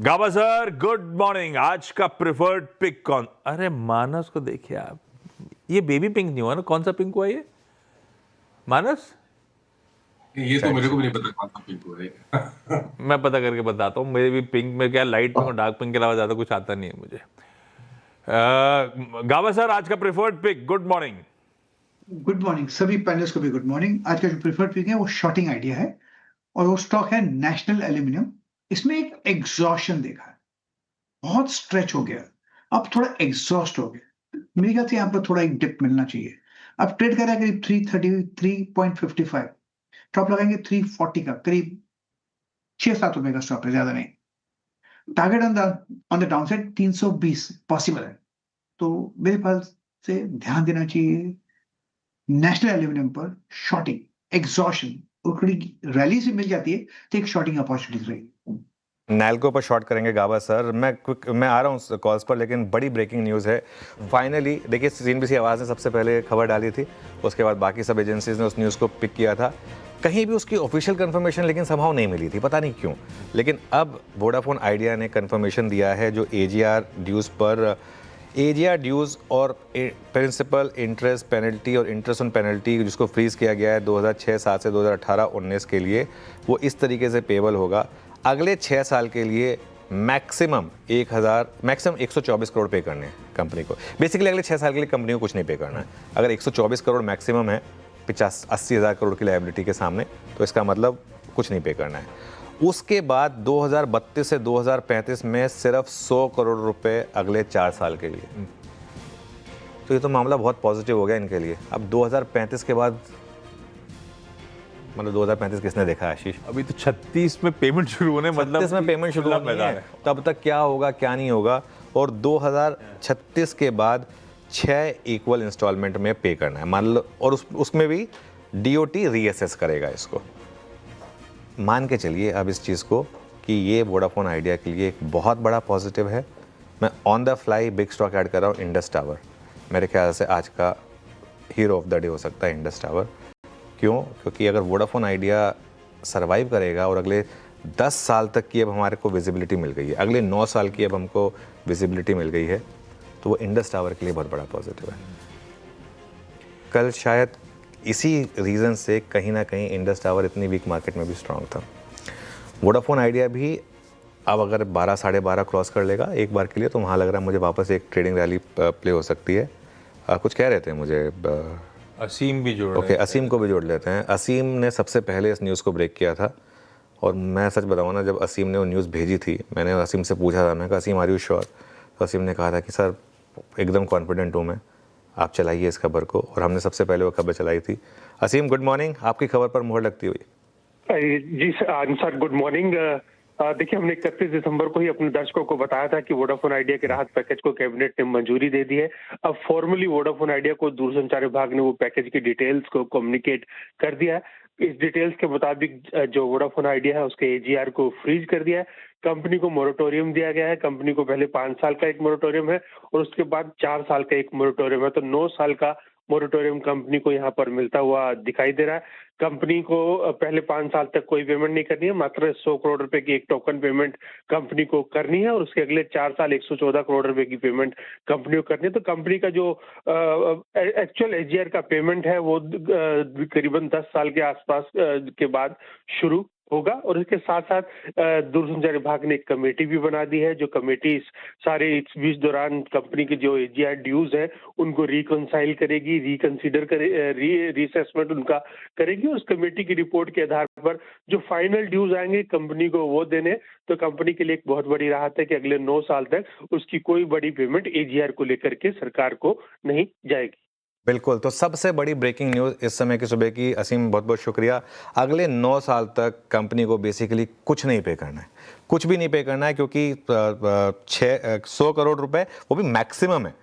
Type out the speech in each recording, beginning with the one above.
गाबा sir good morning. आज का preferred pick कौन? अरे मानस को देखिए आप, ये बेबी पिंक नहीं हुआ ना, कौन सा पिंक हुआ ये मानस? ये तो मेरे को भी नहीं पता कौन सा पिंक हुआ है। मैं पता करके बताता हूँ। मेरे भी पिंक में क्या, लाइट पिंक और डार्क पिंक के अलावा ज्यादा कुछ आता नहीं है मुझे। गाबा सर आज का preferred pick, good morning. Good morning सभी पैनलिस्ट को भी गुड मॉर्निंग। आज का जो प्रीफर्ड पिक है वो शॉर्टिंग आइडिया है और वो स्टॉक है नेशनल एल्यूमिनियम। इसमें एक एग्जॉशन देखा है, बहुत स्ट्रेच हो गया, अब थोड़ा एग्जॉस्ट हो गया। मेरे ख्याल से यहाँ पर थोड़ा एक डिप मिलना चाहिए। अब ट्रेड कर रहा है करीब 333.55, टॉप लगाएंगे 340 का, करीब 6-7 रुपए का स्टॉप है, ज्यादा नहीं। Target on the down side 320 possible है, तो मेरे ख्याल से ध्यान देना चाहिए नेशनल एल्यूमिनियम पर। शॉर्टिंग एग्जॉशन रैली से मिल जाती है तो एक शॉर्टिंग अपॉर्चुनिटी रहेगी। नैल्को पर शॉर्ट करेंगे गाबा सर। मैं आ रहा हूँ कॉल्स पर, लेकिन बड़ी ब्रेकिंग न्यूज़ है फाइनली। देखिए CNBC आवाज़ ने सबसे पहले खबर डाली थी, उसके बाद बाकी सब एजेंसीज ने उस न्यूज़ को पिक किया था। कहीं भी उसकी ऑफिशियल कंफर्मेशन लेकिन समहाउ नहीं मिली थी, पता नहीं क्यों। लेकिन अब वोडाफोन आइडिया ने कंफर्मेशन दिया है जो AGR ड्यूज़ पर, AGR ड्यूज़ और प्रिंसिपल इंटरेस्ट पेनल्टी और इंटरेस्ट ऑन पेनल्टी जिसको फ्रीज़ किया गया है 2006-7 से 2018-19 के लिए, वो इस तरीके से पेबल होगा अगले 6 साल के लिए। मैक्सिमम 124 करोड़ पे करने हैं कंपनी को। बेसिकली अगले 6 साल के लिए कंपनी को कुछ नहीं पे करना है। अगर 124 करोड़ मैक्सिमम है 80 हज़ार करोड़ की लायबिलिटी के सामने, तो इसका मतलब कुछ नहीं पे करना है। उसके बाद 2032 से 2035 में सिर्फ 100 करोड़ रुपए अगले 4 साल के लिए। तो ये तो मामला बहुत पॉजिटिव हो गया इनके लिए। अब 2035 के बाद, मतलब 2035 किसने देखा है आशीष? अभी तो 36 में पेमेंट शुरू होने, मतलब 36 में पेमेंट शुरू होने है, तब तक क्या होगा क्या नहीं होगा। और 2036 के बाद 6 इक्वल इंस्टॉलमेंट में पे करना है मान लो, और उसमें भी DOT रीअसेस करेगा इसको। मान के चलिए अब इस चीज़ को कि ये वोडाफोन आइडिया के लिए एक बहुत बड़ा पॉजिटिव है। मैं on the fly big stock add कर रहा हूँ, इंडस टावर। मेरे ख्याल से आज का हीरो ऑफ द डे हो सकता है इंडस टावर। क्यों? क्योंकि अगर वोडाफोन आइडिया सरवाइव करेगा और अगले 10 साल तक की अब हमारे को विजिबिलिटी मिल गई है, अगले 9 साल की अब हमको विजिबिलिटी मिल गई है, तो वो इंडस टावर के लिए बहुत बड़ा पॉजिटिव है। कल शायद इसी रीज़न से कहीं ना कहीं इंडस टावर इतनी वीक मार्केट में भी स्ट्रांग था। वोडाफोन आइडिया भी अब अगर 12 साढ़े 12 क्रॉस कर लेगा एक बार के लिए, तो वहाँ लग रहा है मुझे वापस एक ट्रेडिंग रैली प्ले हो सकती है। कुछ कह रहे थे मुझे असीम भी जोड़ ओके, असीम को भी जोड़ लेते हैं। असीम ने सबसे पहले इस न्यूज़ को ब्रेक किया था, और मैं सच बताऊँ ना, जब असीम ने वो न्यूज़ भेजी थी, मैंने असीम से पूछा था, मैं कहा असीम आर यू श्योर? तो असीम ने कहा था कि सर एकदम कॉन्फिडेंट हूँ मैं, आप चलाइए इस खबर को। और हमने सबसे पहले वो खबर चलाई थी। असीम गुड मॉर्निंग, आपकी खबर पर मुहर लगती हुई। जी सर गुड मॉर्निंग। देखिए, हमने 31 दिसंबर को ही अपने दर्शकों को बताया था कि वोडाफोन आइडिया के राहत पैकेज को कैबिनेट ने मंजूरी दे दी है। अब फॉर्मली वोडाफोन आइडिया को दूरसंचार विभाग ने वो पैकेज की डिटेल्स को कम्युनिकेट कर दिया है। इस डिटेल्स के मुताबिक जो वोडाफोन आइडिया है उसके AGR को फ्रीज कर दिया है। कंपनी को मोरेटोरियम दिया गया है। कंपनी को पहले 5 साल का एक मोरेटोरियम है और उसके बाद 4 साल का एक मोरेटोरियम है, तो 9 साल का मोरेटोरियम कंपनी को यहाँ पर मिलता हुआ दिखाई दे रहा है। कंपनी को पहले 5 साल तक कोई पेमेंट नहीं करनी है, मात्र 100 करोड़ रुपए की एक टोकन पेमेंट कंपनी को करनी है, और उसके अगले 4 साल 114 करोड़ रुपए की पेमेंट कंपनी को करनी है। तो कंपनी का जो एक्चुअल AGR का पेमेंट है वो करीबन 10 साल के आसपास के बाद शुरू होगा। और इसके साथ साथ दूरसंचार विभाग ने एक कमेटी भी बना दी है, जो कमेटी इस बीच दौरान कंपनी के जो AGR ड्यूज है उनको रिकंसाइल करेगी, रिकंसीडर करे, रीअसेसमेंट उनका करेगी, और उस कमेटी की रिपोर्ट के आधार पर जो फाइनल ड्यूज आएंगे कंपनी को वो देने। तो कंपनी के लिए एक बहुत बड़ी राहत है कि अगले 9 साल तक उसकी कोई बड़ी पेमेंट AGR को लेकर के सरकार को नहीं जाएगी। बिल्कुल, तो सबसे बड़ी ब्रेकिंग न्यूज़ इस समय की सुबह की। असीम बहुत बहुत शुक्रिया। अगले 9 साल तक कंपनी को बेसिकली कुछ नहीं पे करना है, कुछ भी नहीं पे करना है, क्योंकि 100 करोड़ रुपए वो भी मैक्सिमम है।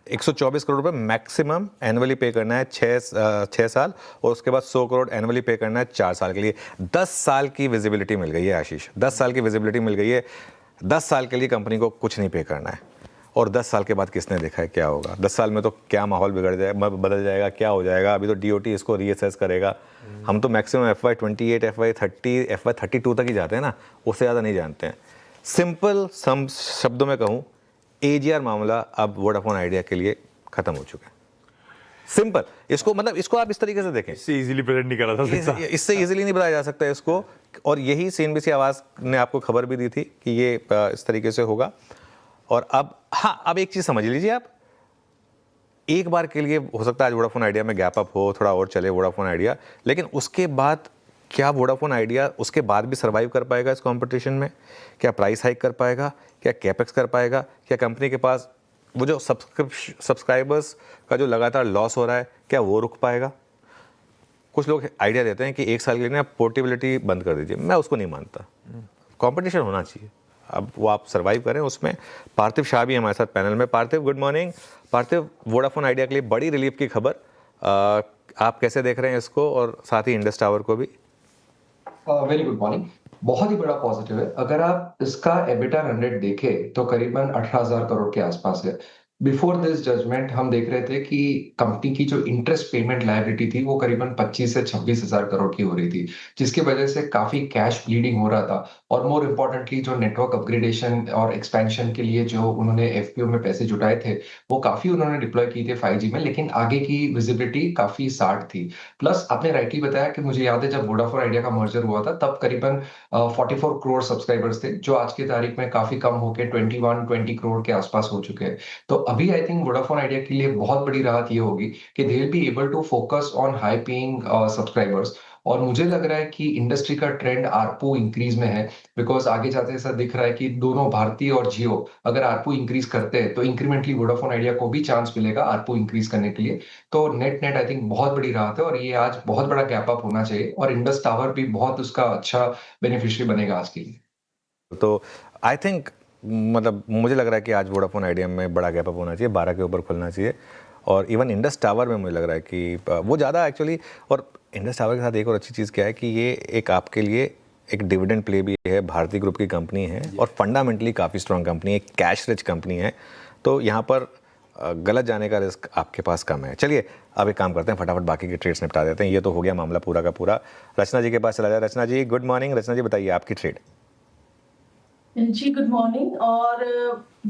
124 करोड़ रुपए मैक्सिमम एनुअली पे करना है 6 साल, और उसके बाद 100 करोड़ एनुअली पे करना है 4 साल के लिए। 10 साल की विजिबिलिटी मिल गई है आशीष, 10 साल की विजिबिलिटी मिल गई है। 10 साल के लिए कंपनी को कुछ नहीं पे करना है। और 10 साल के बाद किसने देखा है क्या होगा? 10 साल में तो क्या माहौल बदल जाएगा, क्या हो जाएगा। अभी तो DOT इसको रीअसेस करेगा। हम तो मैक्सिमम FY28, FY30, FY32 तक ही जाते हैं ना, उससे ज़्यादा नहीं जानते हैं। सिंपल सम शब्दों में कहूँ, AGR मामला अब वोडाफोन आइडिया के लिए खत्म हो चुका है। सिंपल, इसको मतलब इसको आप इस तरीके से देखें, इससे इजीली प्रेजेंट नहीं करा था सकता। इससे इजीली नहीं बताया जा सकता है इसको। और यही CNBC आवाज़ ने आपको खबर भी दी थी कि ये इस तरीके से होगा। और अब हाँ, अब एक चीज़ समझ लीजिए आप, एक बार के लिए हो सकता है आज वोडाफोन आइडिया में गैप अप हो, थोड़ा और चले वोडाफोन आइडिया, लेकिन उसके बाद क्या वोडाफोन आइडिया उसके बाद भी सर्वाइव कर पाएगा इस कंपटीशन में? क्या प्राइस हाइक कर पाएगा? क्या कैपेक्स कर पाएगा? क्या कंपनी के पास वो जो सब्सक्राइबर्स का जो लगातार लॉस हो रहा है, क्या वो रुक पाएगा? कुछ लोग आइडिया देते हैं कि 1 साल के लिए ना पोर्टेबिलिटी बंद कर दीजिए, मैं उसको नहीं मानता। कंपटीशन होना चाहिए, अब वो आप सर्वाइव करें उसमें। पार्थिव शाह भी हमारे साथ पैनल में। पार्थिव, गुड मॉर्निंग। पार्थिव, वोडाफोन आइडिया के लिए बड़ी रिलीफ की खबर, आप कैसे देख रहे हैं इसको और साथ ही इंडस टावर को भी? Very good morning. बहुत ही बड़ा पॉजिटिव है। अगर आप इसका एबिटा रन रेट देखें तो करीबन 18,000 करोड़ के आसपास है। बिफोर दिस जजमेंट हम देख रहे थे कि कंपनी की जो इंटरेस्ट पेमेंट लायबिलिटी थी वो करीबन 25 से 26,000 करोड़ की हो रही थी, जिसकी वजह से काफी कैश ब्लीडिंग हो रहा था। और मोर इम्पोर्टेंटली जो नेटवर्क अपग्रेडेशन और एक्सपेंशन के लिए जो उन्होंने FPO में पैसे जुटाए थे वो काफी उन्होंने डिप्लॉय किए थे 5G में, लेकिन आगे की विजिबिलिटी काफी साठ थी। प्लस आपने राइटली बताया कि मुझे याद है जब वोडाफोन आइडिया का मर्जर हुआ था तब करीबन 44 करोड़ सब्सक्राइबर्स थे, जो आज की तारीख में काफी कम होकर 20 करोड़ के आसपास हो चुके हैं। तो अभी आई थिंक वोडाफोन आइडिया के लिए बहुत बड़ी राहत ये होगी कि they will be able to focus on high paying subscribers. और मुझे लग रहा है कि इंडस्ट्री का ट्रेंड आरपू इंक्रीज में है, बिकॉज आगे जाते ऐसा दिख रहा है कि दोनों भारती और जियो अगर आरपू इंक्रीज करते हैं तो इंक्रीमेंटली वोडाफोन आइडिया को भी चांस मिलेगा आरपू इंक्रीज करने के लिए। तो नेट नेट आई थिंक बहुत बड़ी राहत है और ये आज बहुत बड़ा गैप अप होना चाहिए और इंडस टावर भी बहुत उसका अच्छा बेनिफिशियरी बनेगा आज के लिए। तो आई थिंक मतलब मुझे लग रहा है कि आज वोडाफोन आइडिया में बड़ा गैप अप होना चाहिए, 12 के ऊपर खुलना चाहिए। और इवन इंडस टावर में मुझे लग रहा है कि वो ज़्यादा एक्चुअली, और इंडस टावर के साथ एक और अच्छी चीज़ क्या है कि ये एक आपके लिए एक डिविडेंड प्ले भी है, भारतीय ग्रुप की कंपनी है और फंडामेंटली काफ़ी स्ट्रॉन्ग कंपनी है, कैश रिच कंपनी है। तो यहाँ पर गलत जाने का रिस्क आपके पास कम है। चलिए अब एक काम करते हैं, फटाफट बाकी के ट्रेड्स निपटा देते हैं। ये तो हो गया मामला पूरा का पूरा। रचना जी के पास चला जाए। रचना जी, गुड मॉर्निंग। रचना जी बताइए आपकी ट्रेड। जी गुड मॉर्निंग। और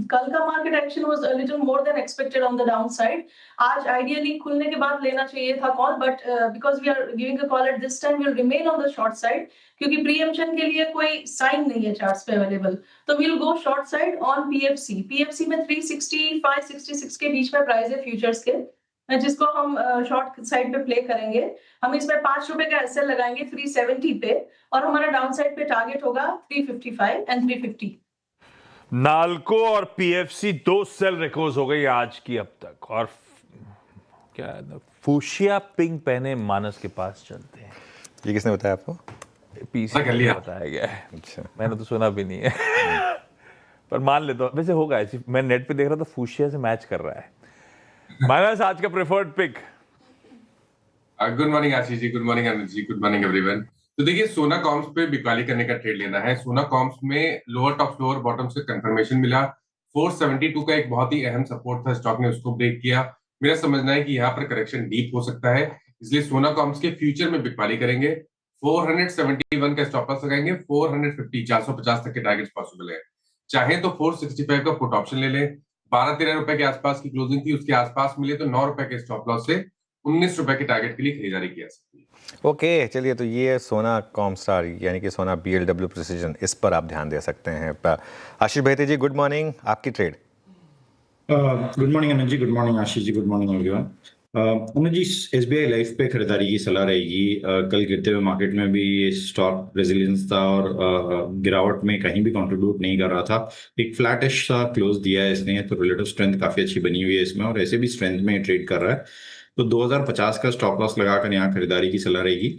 कल का market action was a little more than expected on the downside. आज आइडियली खुलने के बाद लेना चाहिए था call, but because we are giving a call at this time, we will remain on the short side क्योंकि preemption के लिए कोई साइन नहीं है चार्ट्स पे अवेलेबल। तो we will go short side on PFC में 365-66 के बीच में प्राइस है फ्यूचर्स के, जिसको हम शॉर्ट साइड पे प्ले करेंगे। हम इसमें ₹5 का एसएल लगाएंगे 370 पे और हमारा डाउन साइड पे टारगेट होगा 355 एंड 350। नाल्को और PFC 2 सेल रिकॉर्ड हो गई आज की अब तक। और क्या है, फूशिया पिंक पहने मानस के पास चलते हैं। ये किसने बताया आपको? PC कर लिया। बताया गया है, अच्छा, मैंने तो सुना भी नहीं है पर मान लेता हूं, वैसे होगा ऐसी। मैं नेट पे देख रहा था, फूशिया से मैच कर रहा है। मानस, आज का preferred pick. Good morning Ashish ji, good morning अनुज जी, गुड मॉर्निंग एवरीवन। तो देखिए, सोना कॉम्स पे बिकवाली करने का ट्रेड लेना है। सोना कॉम्स में लोअर टॉप फ्लोर बॉटम से कंफर्मेशन मिला। 472 का एक बहुत ही अहम सपोर्ट था, स्टॉक ने उसको ब्रेक किया। मेरा समझना है कि यहाँ पर करेक्शन डीप हो सकता है, इसलिए सोना कॉम्स के फ्यूचर में बिकवाली करेंगे। 471 का स्टॉप लॉस लगाएंगे। 450 450 तक के टारगेट्स पॉसिबल है। चाहे तो 465 का पुट ऑप्शन ले लें। 12-13 रुपए के आसपास की क्लोजिंग थी, उसके आसपास मिले तो 9 रुपए के स्टॉप लॉस से 19 रुपए के टारगेट के लिए खरीदारी की जा सकती है। ओके चलिए, तो ये सोना कॉमस्टार यानी कि सोना BLW प्रिसीजन, इस पर आप ध्यान दे सकते हैं। आशीष भैते जी, गुड मॉर्निंग, आपकी ट्रेड। गुड मॉर्निंग अनुज जी, good morning Ashish ji, good morning everyone. अनुज जी, SBI लाइफ पे खरीदारी की सलाह रहेगी। कल गिरते हुए मार्केट में भी ये स्टॉक रेजिलियंस था और गिरावट में कहीं भी कंट्रीब्यूट नहीं कर रहा था। एक फ्लैटिश सा क्लोज दिया है इसने, तो रिलेटिव स्ट्रेंथ काफी अच्छी बनी हुई है इसमें और ऐसे भी स्ट्रेंथ में ट्रेड कर रहा है। तो 2050 का स्टॉप लॉस लगाकर यहाँ खरीदारी की सलाह रहेगी।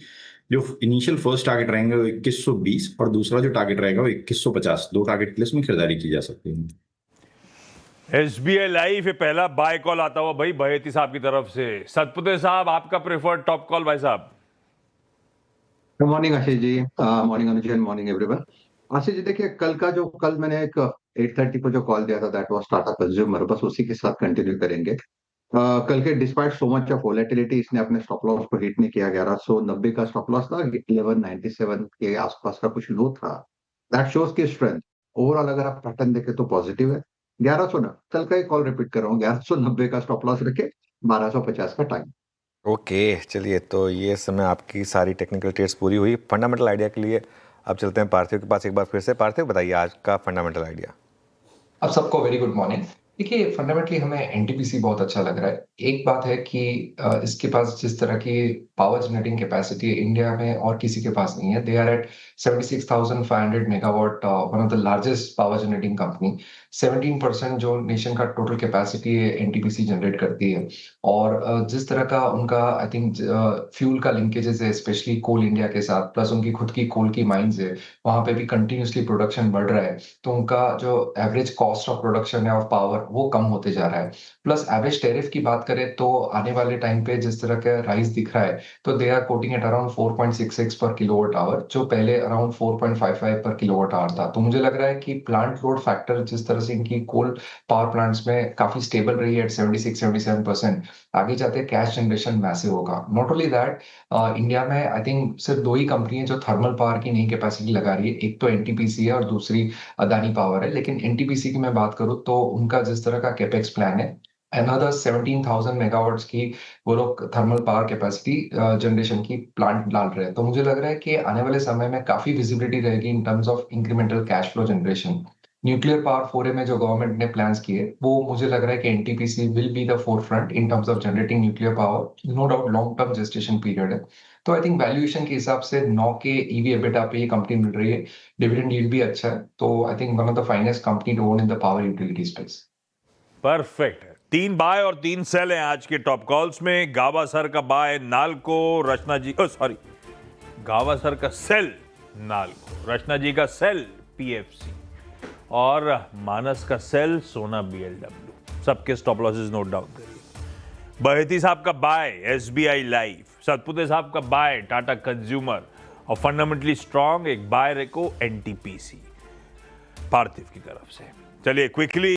जो इनिशियल फर्स्ट टारगेट रहेंगे वो 2120 और दूसरा जो टारगेट रहेगा वो 2150, दो टारगेट के लिए इसमें खरीदारी की जा सकती है। SBI लाइफ पे पहला बाय कॉल आता हुआ भाई बहेती साहब की तरफ से। सतपुते साहब, आपका प्रेफर्ड टॉप कॉल भाई साहब। Good morning Ashish ji, morning अनुज जी, मॉर्निंग एवरीवन। आशीष जी देखिए, कल मैंने एक 8:30 को जो कॉल दिया था दैट वाज टाटा कंज्यूमर, बस उसी के साथ कंटिन्यू करेंगे। कल के despite so much of volatility इसने अपने स्टॉप लॉस को हिट नहीं किया। 1190 का स्टॉप लॉस था, 1197 के आसपास का कुछ लो था। दैट शोज की स्ट्रेंथ। ओवरऑल अगर आप पैटर्न देखें तो पॉजिटिव है। 1100 ना, कल का एक कॉल रिपीट कर रहा हूँ, 1190 का स्टॉप लॉस रखे, 1250 का टाइम। ओके, चलिए, तो ये समय आपकी सारी टेक्निकल ट्रेड्स पूरी हुई। फंडामेंटल आइडिया के लिए अब चलते हैं पार्थिव के पास एक बार फिर से। पार्थिव, बताइए आज का फंडामेंटल आइडिया। अब सबको वेरी गुड मॉर्निंग। देखिए फंडामेंटली हमें एनटीपीसी बहुत अच्छा लग रहा है। एक बात है कि इसके पास जिस तरह की पावर जनरेटिंग कैपेसिटी इंडिया में और किसी के पास नहीं है। They are at 76,500 megawatt, one of the largest power generating company. 17% जो नेशन का टोटल कैपेसिटी है एनटीपीसी जनरेट करती है। और जिस तरह का उनका आई थिंक फ्यूल का लिंकेजेस है स्पेशली कोल इंडिया के साथ, प्लस उनकी खुद की कोल की माइंस है, वहां पे भी कंटिन्यूसली प्रोडक्शन बढ़ रहा है। तो उनका जो एवरेज कॉस्ट ऑफ प्रोडक्शन है ऑफ पावर वो कम होते जा रहा है। प्लस एवरेज टेरिफ की बात करें तो आने वाले टाइम पे जिस तरह का राइज दिख रहा है, तो they are quoting at around 4.66 per kilowatt hour, जो पहले अराउंड 4.55 पर किलोवाट आवर था। तो मुझे लग रहा है कि प्लांट लोड फैक्टर जिस तरह से इनकी कोल पावर प्लांट्स में काफी स्टेबल रही है एट 76-77%, आगे जाते कैश जनरेशन मैसिव होगा। नॉट ओनली दैट, इंडिया में आई थिंक सिर्फ दो ही कंपनी है जो थर्मल पावर की नई कैपेसिटी लगा रही है, एक तो एनटीपीसी है और दूसरी अदानी पावर है। लेकिन एनटीपीसी की मैं बात करूं तो उनका जिस तरह का कैपेक्स प्लान है, अनदर 17,000 मेगावाट्स की वो लोग थर्मल पावर कैपेसिटी जनरेशन की प्लांट डाल रहे हैं। तो मुझे लग रहा है कि आने वाले समय में काफी विजिबिलिटी रहेगी इन terms of incremental cash flow generation. Nuclear power फोरे में जो गवर्नमेंट ने प्लान्स किए, वो मुझे लग रहा है कि NTPC will be the forefront in terms of generating nuclear power. No doubt long term gestation period है। तो आई थिंक वैल्यूएशन के हिसाब से 9 के ईवी एबिटा पे ये कंपनी मिल रही है। डिविडेंड यील्ड भी अच्छा है। तो I think one of the finest company to own in the power utility space. Perfect. 3 buy और 3 सेल हैं आज के टॉप कॉल्स में। गावासर का बाय नाल्को, रचना जी गावासर का सेल नाल्को, रचना जी का सेल पीएफसी और मानस का सेल सोना बीएलडब्ल्यू। सबके स्टॉप लॉसेस नोट डाउन करिए। बहेती साहब का बाय एसबीआई लाइफ, सतपुते साहब का बाय टाटा कंज्यूमर और फंडामेंटली स्ट्रांग एक बाय रेको एनटीपीसी पार्थिव की तरफ से। चलिए क्विकली